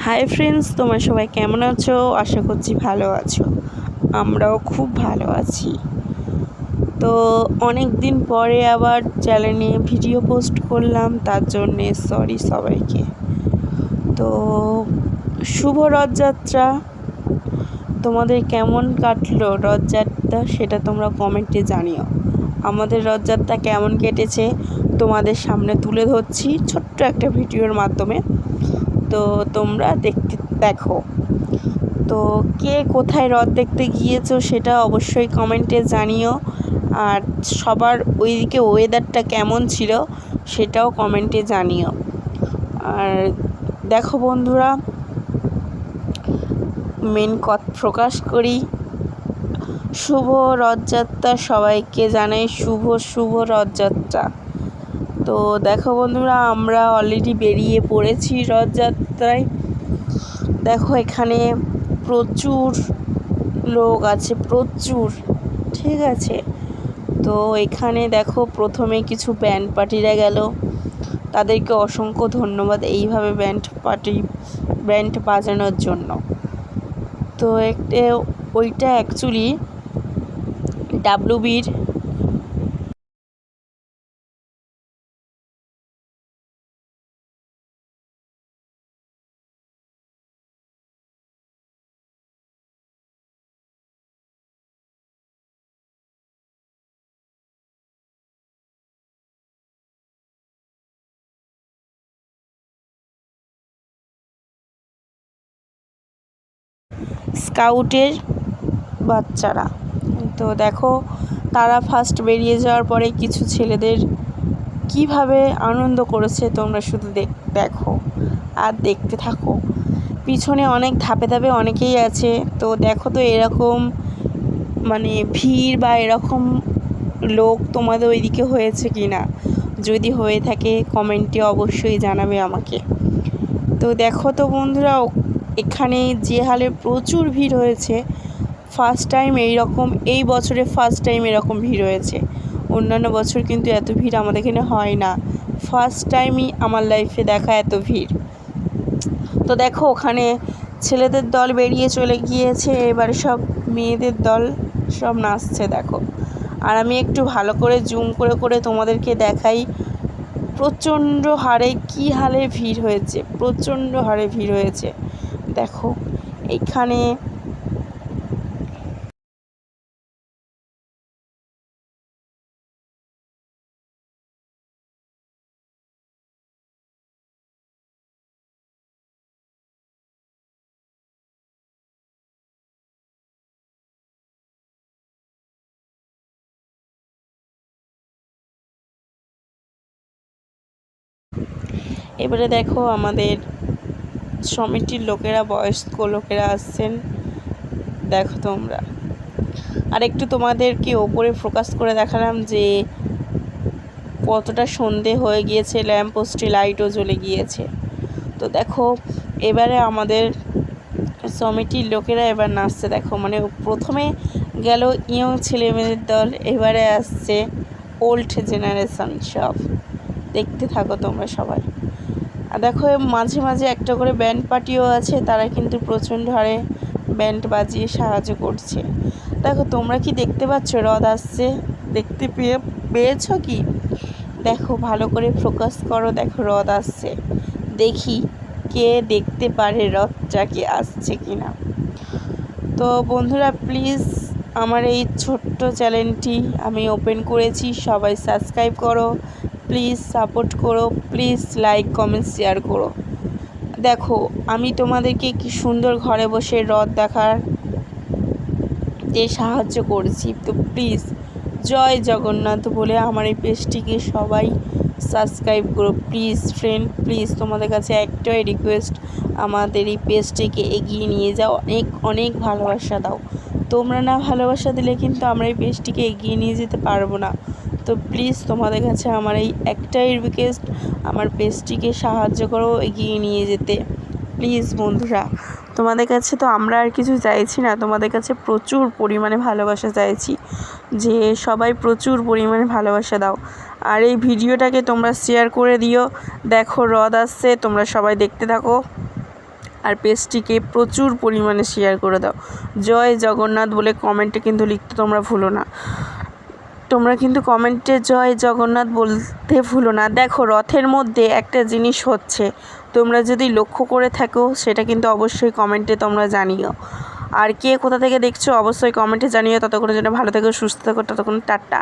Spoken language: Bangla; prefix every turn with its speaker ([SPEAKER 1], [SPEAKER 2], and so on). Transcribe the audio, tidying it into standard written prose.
[SPEAKER 1] হাই ফ্রেন্ডস, তোমরা সবাই কেমন আছো? আশা করছি ভালো আছো। আমরাও খুব ভালো আছি। তো অনেক দিন পরে আবার চ্যানেলে ভিডিও পোস্ট করলাম, তার জন্যে সরি সবাইকে। তো শুভ রথযাত্রা। তোমাদের কেমন কাটলো রথযাত্রা সেটা তোমরা কমেন্টে জানিও। আমাদের রথযাত্রা কেমন কেটেছে তোমাদের সামনে তুলে ধরছি ছোট্ট একটা ভিডিওর মাধ্যমে। তো তোমরা দেখো। তো কে কোথায় রথ দেখতে গিয়েছো সেটা অবশ্যই কমেন্টে জানিও। আর সবার ওইদিকে ওয়েদারটা কেমন ছিল সেটাও কমেন্টে জানিও। আর দেখো বন্ধুরা, মেন কথা প্রকাশ করি, শুভ রথযাত্রা সবাইকে জানাই শুভ রথযাত্রা। তো দেখো বন্ধুরা, আমরা অলরেডি বেরিয়ে পড়েছি রথযাত্রায়। দেখো এখানে প্রচুর লোক আছে, প্রচুর, ঠিক আছে। তো এখানে দেখো প্রথমে কিছু ব্যান্ড পার্টিরা গেল, তাদেরকে অসংখ্য ধন্যবাদ এইভাবে ব্যান্ড বাজানোর জন্য। তো ওইটা অ্যাকচুয়ালি ডাব্লিউবির স্কাউটের বাচ্চারা। তো দেখো তারা ফার্স্ট বেরিয়ে যাওয়ার পরে কিছু ছেলেদের কিভাবে আনন্দ করেছে তোমরা শুধু দেখো আর দেখতে থাকো। পিছনে অনেক ধাপে ধাপে অনেকেই আছে। তো দেখো তো এরকম মানে ভিড় বা এরকম লোক তোমাদের ওইদিকে হয়েছে কি না, যদি হয়ে থাকে কমেন্টে অবশ্যই জানাবে আমাকে। তো দেখো তো বন্ধুরা, এখানে যে হালে প্রচুর ভিড় হয়েছে, ফার্স্ট টাইম এই বছরে ফার্স্ট টাইম এরকম ভিড় হয়েছে। অন্যান্য বছর কিন্তু এত ভিড় আমাদের এখানে হয় না, ফার্স্ট টাইমই আমার লাইফে দেখা এত ভিড়। তো দেখো ওখানে ছেলেদের দল বেরিয়ে চলে গিয়েছে, এবারে সব মেয়েদের দল সব নাচছে দেখো। আর আমি একটু ভালো করে জুম করে করে তোমাদেরকে দেখাই প্রচণ্ড হারে কী হালে ভিড় হয়েছে, প্রচণ্ড হারে ভিড় হয়েছে। দেখো এখানে এবারে দেখো আমাদের সমিতির লোকেরা, বয়স্ক লোকেরা আসছেন, দেখো তোমরা। আর একটু তোমাদেরকে ওপরে ফোকাস করে দেখালাম যে কতটা সন্ধে হয়ে গিয়েছে, ল্যাম্পপোস্টে লাইটও জ্বলে গিয়েছে। তো দেখো এবারে আমাদের সমিতির লোকেরা এবার নাচছে দেখো। মানে প্রথমে গেল ইয়ং ছেলেমেয়েদের দল, এবারে আসছে ওল্ড জেনারেশন সব। দেখতে থাকো তোমরা সবাই। আর দেখো মাঝে মাঝে একটা করে ব্যান্ড পার্টিও আছে, তারা কিন্তু প্রচণ্ড হারে ব্যান্ড বাজিয়ে সাহায্য করছে। দেখো তোমরা কি দেখতে পাচ্ছ রথ আসছে? দেখতে পেয়েছ কি? দেখো ভালো করে ফোকাস করো, দেখো রথ আসছে। দেখি কে দেখতে পারে রথটা কি আসছে কিনা। তো বন্ধুরা প্লিজ আমার এই ছোট্ট চ্যানেলটি আমি ওপেন করেছি, সবাই সাবস্ক্রাইব করো, প্লিজ সাপোর্ট করো, প্লিজ লাইক কমেন্ট শেয়ার করো। দেখো আমি তোমাদেরকে কি সুন্দর ঘরে বসে রথ দেখার যে সাহায্য করছি। তো প্লিজ জয় জগন্নাথ বলে আমার এই পেজটিকে সবাই সাবস্ক্রাইব করো প্লিজ ফ্রেন্ড, প্লিজ তোমাদের কাছে একটাই রিকোয়েস্ট, আমাদের এই পেজটিকে এগিয়ে নিয়ে যাও, অনেক অনেক ভালোবাসা দাও। তোমরা না ভালোবাসা দিলে কিন্তু আমরা এই পেজটিকে এগিয়ে নিয়ে যেতে পারবো না। তো প্লিজ তোমাদের কাছে আমার এই একটাই রিকোয়েস্ট, আমার পেজটিকে সাহায্য করো এগিয়ে নিয়ে যেতে প্লিজ বন্ধুরা। তোমাদের কাছে তো আমরা আর কিছু চাইছি না, তোমাদের কাছে প্রচুর পরিমাণে ভালোবাসা চাইছি, যে সবাই প্রচুর পরিমাণে ভালোবাসা দাও। আর এই ভিডিওটাকে তোমরা শেয়ার করে দিও। দেখো রথ আসছে, তোমরা সবাই দেখতে থাকো। আর পেজটিকে প্রচুর পরিমাণে শেয়ার করে দাও। জয় জগন্নাথ বলে কমেন্টে কিন্তু লিখতে তোমরা ভুলো না। তোমরা কিন্তু কমেন্টে জয় জগন্নাথ বলতে ভুলো না। দেখো, রথের মধ্যে একটা জিনিস হচ্ছে, তোমরা যদি লক্ষ্য করে থাকো সেটা কিন্তু অবশ্যই কমেন্টে তোমরা জানিও। আর কে কোথা থেকে দেখছো অবশ্যই কমেন্টে জানিও। ততক্ষণের জন্য ভালো থেকো, সুস্থ থেকো, ততক্ষণ টাটা।